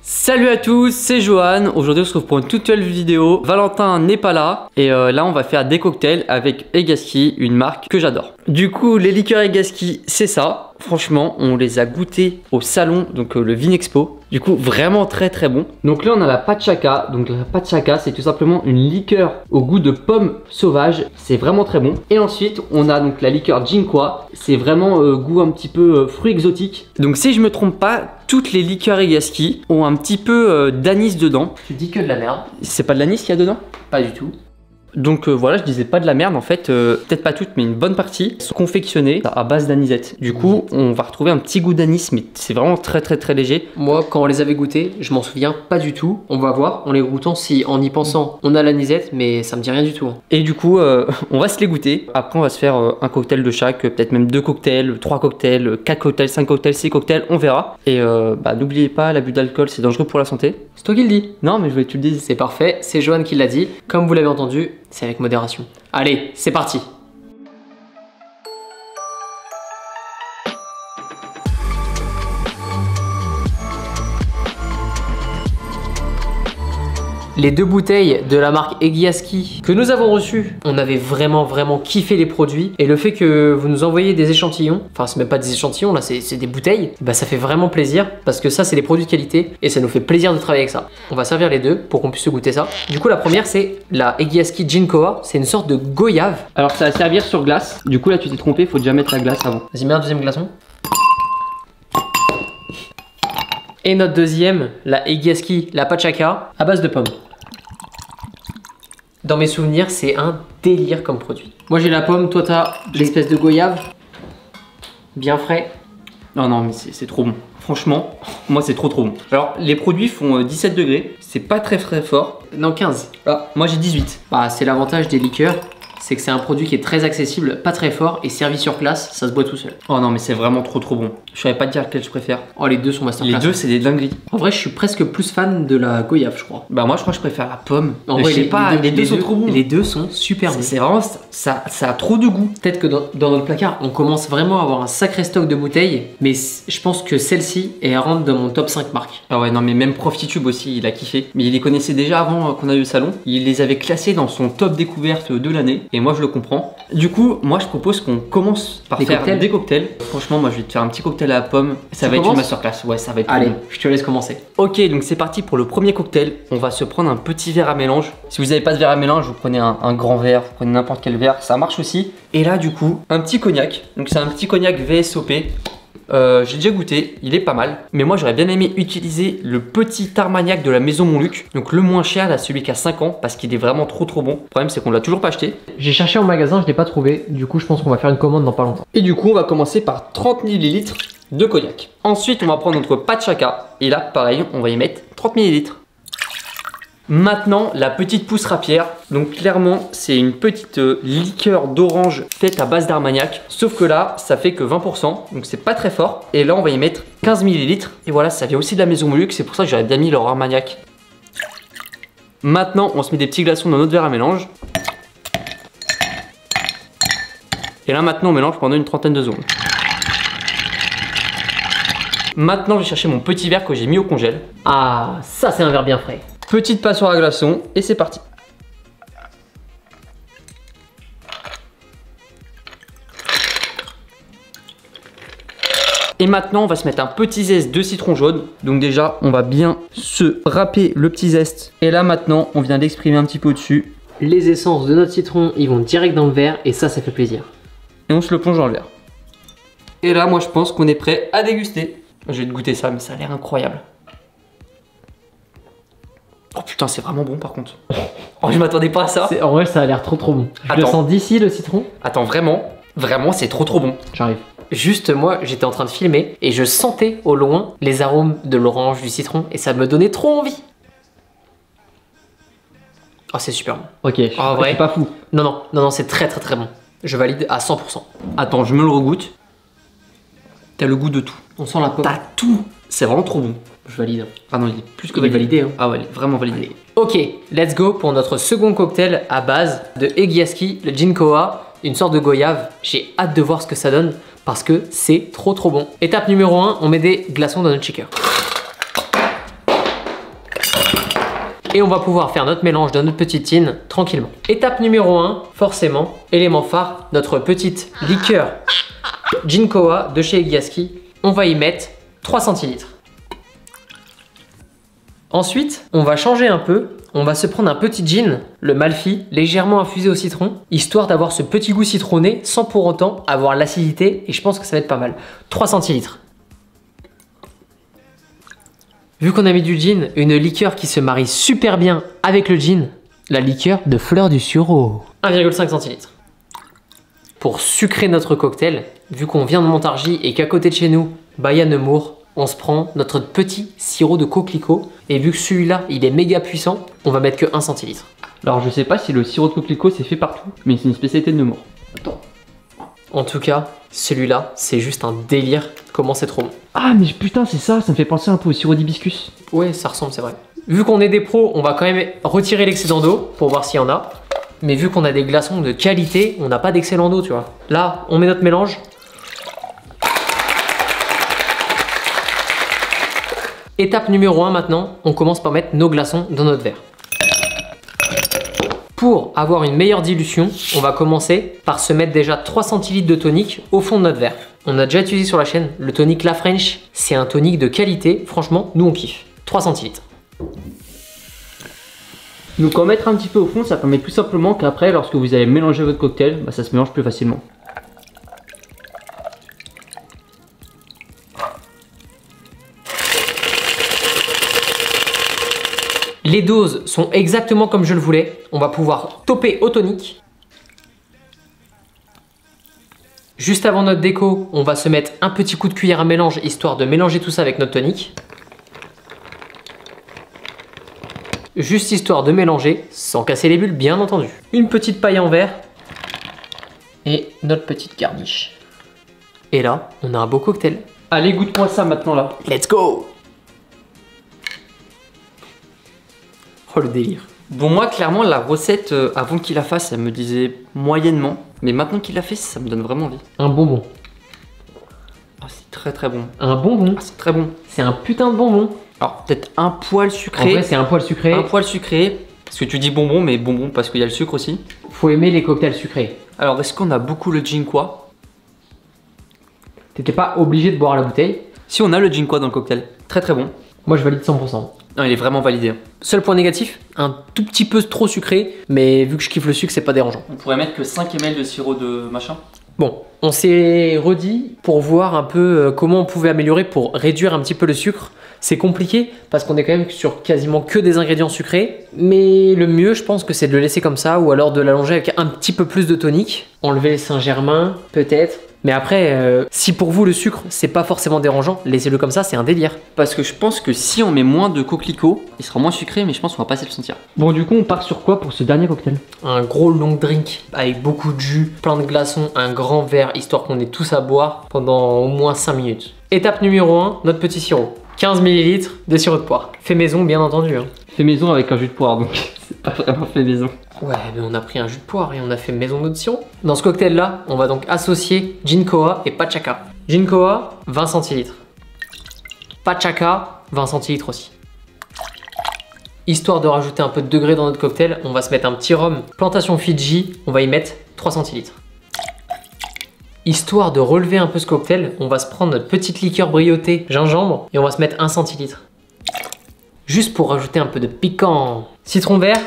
Salut à tous, c'est Johan. Aujourd'hui on se retrouve pour une toute nouvelle vidéo. Valentin n'est pas là et là on va faire des cocktails avec Egaski, une marque que j'adore. Du coup les liqueurs Egaski c'est ça. Franchement on les a goûtés au salon, donc le Vinexpo. Du coup vraiment très bon. Donc là on a la Pachaka. Donc la Pachaka c'est tout simplement une liqueur au goût de pomme sauvage. C'est vraiment très bon. Et ensuite on a donc la liqueur Jinkoa. C'est vraiment goût un petit peu fruit exotique. Donc si je me trompe pas, toutes les liqueurs Egaski ont un petit peu d'anis dedans. Tu dis que de la merde. C'est pas de l'anis qu'il y a dedans? Pas du tout. Donc voilà, je disais pas de la merde en fait, peut-être pas toutes mais une bonne partie sont confectionnées à base d'anisette. Du coup on va retrouver un petit goût d'anis mais c'est vraiment très léger. Moi quand on les avait goûtés, je m'en souviens pas du tout. On va voir en les goûtant si en y pensant on a l'anisette, mais ça me dit rien du tout. Et du coup on va se les goûter. Après on va se faire un cocktail de chaque, peut-être même 2 cocktails, 3 cocktails, 4 cocktails, 5 cocktails, 6 cocktails, on verra. Et n'oubliez pas, l'abus d'alcool c'est dangereux pour la santé. C'est toi qui le dis. Non mais je voulais que tu le dises. C'est parfait, c'est Johan qui l'a dit. Comme vous l'avez entendu, c'est avec modération. Allez, c'est parti. Les 2 bouteilles de la marque Egaski que nous avons reçues, on avait vraiment kiffé les produits. Et le fait que vous nous envoyez des échantillons, enfin c'est même pas des échantillons là, c'est des bouteilles, bah ça fait vraiment plaisir parce que ça c'est des produits de qualité et ça nous fait plaisir de travailler avec ça. On va servir les deux pour qu'on puisse se goûter ça. Du coup la première c'est la Egaski Jinkoa, c'est une sorte de goyave. Alors ça va servir sur glace, du coup là tu t'es trompé, faut déjà mettre la glace avant. Vas-y, mets un deuxième glaçon. Et notre deuxième, la Egaski, la Pachaka, à base de pommes. Dans mes souvenirs, c'est un délire comme produit. Moi j'ai la pomme, toi t'as l'espèce de goyave. Bien frais. Non mais c'est trop bon. Franchement, moi c'est trop bon. Alors les produits font 17 degrés, c'est pas très fort. Non, 15. Ah, moi j'ai 18. Bah c'est l'avantage des liqueurs, c'est que c'est un produit qui est très accessible, pas très fort et servi sur place, ça se boit tout seul. Oh non mais c'est vraiment trop bon. Je savais pas te dire lequel je préfère. Oh les deux sont masterclass. Les deux c'est des dingueries. En vrai je suis presque plus fan de la goyave je crois. Bah moi je crois que je préfère la pomme. En vrai, je sais pas, les deux sont trop bons. Les deux sont super bons. C'est vraiment, ça a trop de goût. Peut-être que dans notre placard on commence vraiment à avoir un sacré stock de bouteilles, mais je pense que celle-ci elle rentre dans mon top 5 marques. Ah ouais non mais même Profitube aussi il a kiffé. Mais il les connaissait déjà avant qu'on aille au salon. Il les avait classés dans son top découverte de l'année. Et moi je le comprends. Du coup moi je propose qu'on commence par faire des cocktails. Franchement moi je vais te faire un petit cocktail à la pomme. Ça va être une masterclass. Ouais ça va être Allez, bon. Je te laisse commencer. Ok donc c'est parti pour le premier cocktail. On va se prendre un petit verre à mélange. Si vous n'avez pas de verre à mélange, vous prenez un grand verre, vous prenez n'importe quel verre, ça marche aussi. Et là du coup un petit cognac. Donc c'est un petit cognac VSOP. J'ai déjà goûté, il est pas mal. Mais moi j'aurais bien aimé utiliser le petit Armagnac de la maison Montluc. Donc le moins cher, là celui qui a 5 ans, parce qu'il est vraiment trop bon. Le problème c'est qu'on l'a toujours pas acheté. J'ai cherché en magasin, je l'ai pas trouvé. Du coup je pense qu'on va faire une commande dans pas longtemps. Et du coup on va commencer par 30 ml de cognac. Ensuite on va prendre notre Pachaka. Et là pareil, on va y mettre 30 ml. Maintenant la petite pousse rapière. Donc clairement c'est une petite liqueur d'orange faite à base d'Armagnac. Sauf que là ça fait que 20%, donc c'est pas très fort. Et là on va y mettre 15 ml. Et voilà, ça vient aussi de la maison Montluc, c'est pour ça que j'aurais bien mis leur Armagnac. Maintenant on se met des petits glaçons dans notre verre à mélange. Et là maintenant on mélange pendant une trentaine de secondes. Maintenant je vais chercher mon petit verre que j'ai mis au congèle. Ah ça c'est un verre bien frais. Petite passoire à glaçons et c'est parti. Et maintenant on va se mettre un petit zeste de citron jaune. Donc déjà on va bien se râper le petit zeste. Et là maintenant on vient l'exprimer un petit peu au-dessus. Les essences de notre citron ils vont direct dans le verre et ça fait plaisir. Et on se le plonge dans le verre. Et là moi je pense qu'on est prêt à déguster. Je vais te goûter ça mais ça a l'air incroyable. Oh putain c'est vraiment bon par contre. Oh je m'attendais pas à ça. En vrai ça a l'air trop bon. Je le sens d'ici le citron. Attends vraiment c'est trop bon. J'arrive. Juste moi j'étais en train de filmer et je sentais au loin les arômes de l'orange, du citron et ça me donnait trop envie. Oh c'est super bon. Ok, je suis pas fou. Non c'est très bon. Je valide à 100%. Attends je me le regoute. T'as le goût de tout. On sent la pomme. T'as tout. C'est vraiment trop bon. Je valide. Ah non, il est plus que validé. Hein. Ah ouais, il est vraiment validé. Ok, let's go pour notre second cocktail à base de Egaski, le Jinkoa, une sorte de goyave. J'ai hâte de voir ce que ça donne parce que c'est trop bon. Étape numéro 1, on met des glaçons dans notre shaker. Et on va pouvoir faire notre mélange dans notre petite tine tranquillement. Étape numéro 1, forcément, élément phare, notre petite liqueur Jinkoa de chez Egyaski. On va y mettre 3 centilitres. Ensuite, on va changer un peu. On va se prendre un petit gin, le Malfy, légèrement infusé au citron, histoire d'avoir ce petit goût citronné sans pour autant avoir l'acidité. Et je pense que ça va être pas mal. 3 centilitres. Vu qu'on a mis du gin, une liqueur qui se marie super bien avec le gin, la liqueur de fleur du sureau. 1,5 centilitres. Pour sucrer notre cocktail, vu qu'on vient de Montargis et qu'à côté de chez nous, il y a Nemours, on se prend notre petit sirop de coquelicot. Et vu que celui-là, il est méga puissant, on va mettre que 1 centilitre. Alors je sais pas si le sirop de coquelicot c'est fait partout, mais c'est une spécialité de Nemours. Attends. En tout cas, celui-là, c'est juste un délire. Comment c'est trop bon. Ah mais putain c'est ça, ça me fait penser un peu au sirop d'hibiscus. Ouais, ça ressemble, c'est vrai. Vu qu'on est des pros, on va quand même retirer l'excédent d'eau pour voir s'il y en a. Mais vu qu'on a des glaçons de qualité, on n'a pas d'excellent d'eau, tu vois. Là, on met notre mélange. Étape numéro 1 maintenant, on commence par mettre nos glaçons dans notre verre. Pour avoir une meilleure dilution, on va commencer par se mettre déjà 3 centilitres de tonique au fond de notre verre. On a déjà utilisé sur la chaîne le tonique La French, c'est un tonique de qualité, franchement, nous on kiffe. 3 centilitres. Donc en mettre un petit peu au fond, ça permet tout simplement qu'après, lorsque vous allez mélanger votre cocktail, ça se mélange plus facilement. Les doses sont exactement comme je le voulais. On va pouvoir toper au tonique. Juste avant notre déco, on va se mettre un petit coup de cuillère à mélange, histoire de mélanger tout ça avec notre tonique. Juste histoire de mélanger, sans casser les bulles, bien entendu. Une petite paille en verre. Et notre petite garniche. Et là, on a un beau cocktail. Allez, goûte-moi ça maintenant là. Let's go! Oh le délire. Bon moi clairement la recette avant qu'il la fasse elle me disait moyennement. Mais maintenant qu'il l'a fait ça me donne vraiment envie. Un bonbon. Oh, c'est très très bon. Un bonbon? Ah, c'est très bon. C'est un putain de bonbon. Alors peut-être un poil sucré. En vrai c'est un poil sucré. Un poil sucré. Parce que tu dis bonbon mais bonbon parce qu'il y a le sucre aussi. Faut aimer les cocktails sucrés. Alors est-ce qu'on a beaucoup le Jinkoa? T'étais pas obligé de boire la bouteille. Si on a le Jinkoa dans le cocktail. Très très bon. Moi je valide 100%. Non, il est vraiment validé. Seul point négatif, un tout petit peu trop sucré, mais vu que je kiffe le sucre, c'est pas dérangeant. On pourrait mettre que 5 ml de sirop de machin. Bon, on s'est redit pour voir un peu comment on pouvait améliorer pour réduire un petit peu le sucre. C'est compliqué parce qu'on est quand même sur quasiment que des ingrédients sucrés, mais le mieux je pense que c'est de le laisser comme ça ou alors de l'allonger avec un petit peu plus de tonique. Enlever les Saint-Germain, peut-être. Mais après, si pour vous le sucre c'est pas forcément dérangeant, laissez-le comme ça, c'est un délire. Parce que je pense que si on met moins de coquelicot, il sera moins sucré, mais je pense qu'on va pas se le sentir. Bon, du coup, on part sur quoi pour ce dernier cocktail? Un gros long drink avec beaucoup de jus, plein de glaçons, un grand verre, histoire qu'on ait tous à boire pendant au moins 5 minutes. Étape numéro 1, notre petit sirop. 15 ml de sirop de poire. Fait maison, bien entendu. Hein. Fait maison avec un jus de poire, donc c'est pas vraiment fait maison. Ouais, mais on a pris un jus de poire et on a fait maison de sirop. Dans ce cocktail-là, on va donc associer Jinkoa et Pachaka. Jinkoa, 20 centilitres. Pachaka, 20 centilitres aussi. Histoire de rajouter un peu de degré dans notre cocktail, on va se mettre un petit rhum Plantation Fidji, on va y mettre 3 centilitres. Histoire de relever un peu ce cocktail, on va se prendre notre petite liqueur brillotée gingembre et on va se mettre 1 centilitre. Juste pour rajouter un peu de piquant. Citron vert,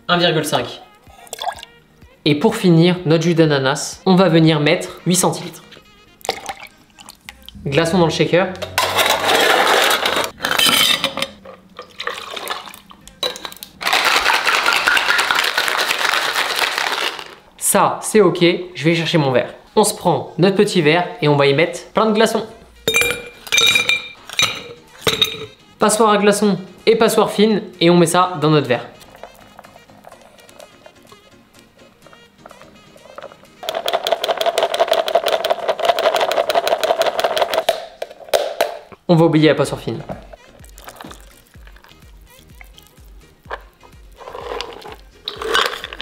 1,5. Et pour finir, notre jus d'ananas, on va venir mettre 8 centilitres. Glaçons dans le shaker. Ça, c'est ok, je vais chercher mon verre. On se prend notre petit verre et on va y mettre plein de glaçons. Passoire à glaçons et passoire fine et on met ça dans notre verre. On va oublier la passoire fine.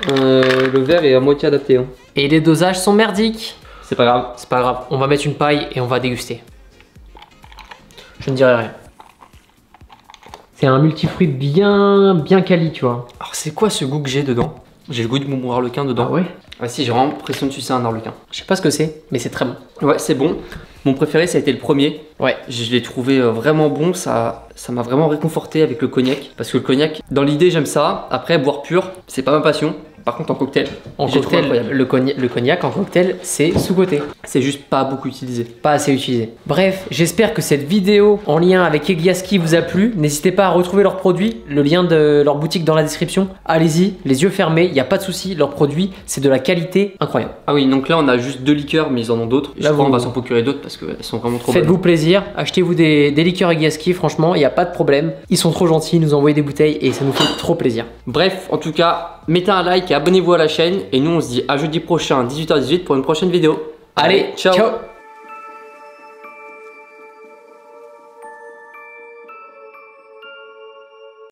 Le verre est à moitié adapté. Hein. Et les dosages sont merdiques. C'est pas grave. C'est pas grave, on va mettre une paille et on va déguster. Je ne dirai rien. C'est un multifruit bien quali, tu vois. Alors c'est quoi ce goût que j'ai dedans? J'ai le goût de mon harlequin dedans. Ah ouais? Ah si, j'ai vraiment l'impression de sucer un harlequin. Je sais pas ce que c'est, mais c'est très bon. Ouais, c'est bon. Mon préféré, ça a été le premier. Ouais. Je l'ai trouvé vraiment bon. Ça m'a vraiment réconforté avec le cognac. Parce que le cognac, dans l'idée, j'aime ça. Après, boire pur, c'est pas ma passion. Par contre, en cocktail, j'ai trouvé incroyable. Le cognac en cocktail, c'est sous-coté. C'est juste pas beaucoup utilisé. Pas assez utilisé. Bref, j'espère que cette vidéo en lien avec Egyaski vous a plu. N'hésitez pas à retrouver leurs produits. Le lien de leur boutique dans la description. Allez-y, les yeux fermés, il n'y a pas de souci. Leurs produits, c'est de la qualité incroyable. Ah oui, donc là, on a juste 2 liqueurs, mais ils en ont d'autres. Je crois qu'on va s'en procurer d'autres parce qu'elles sont vraiment trop bonnes. Faites-vous plaisir, achetez-vous des liqueurs Egyaski, franchement, il n'y a pas de problème. Ils sont trop gentils, ils nous envoient des bouteilles et ça nous fait trop plaisir. Bref, en tout cas, mettez un like et abonnez-vous à la chaîne. Et nous, on se dit à jeudi prochain, 18h18 pour une prochaine vidéo. Allez, ciao.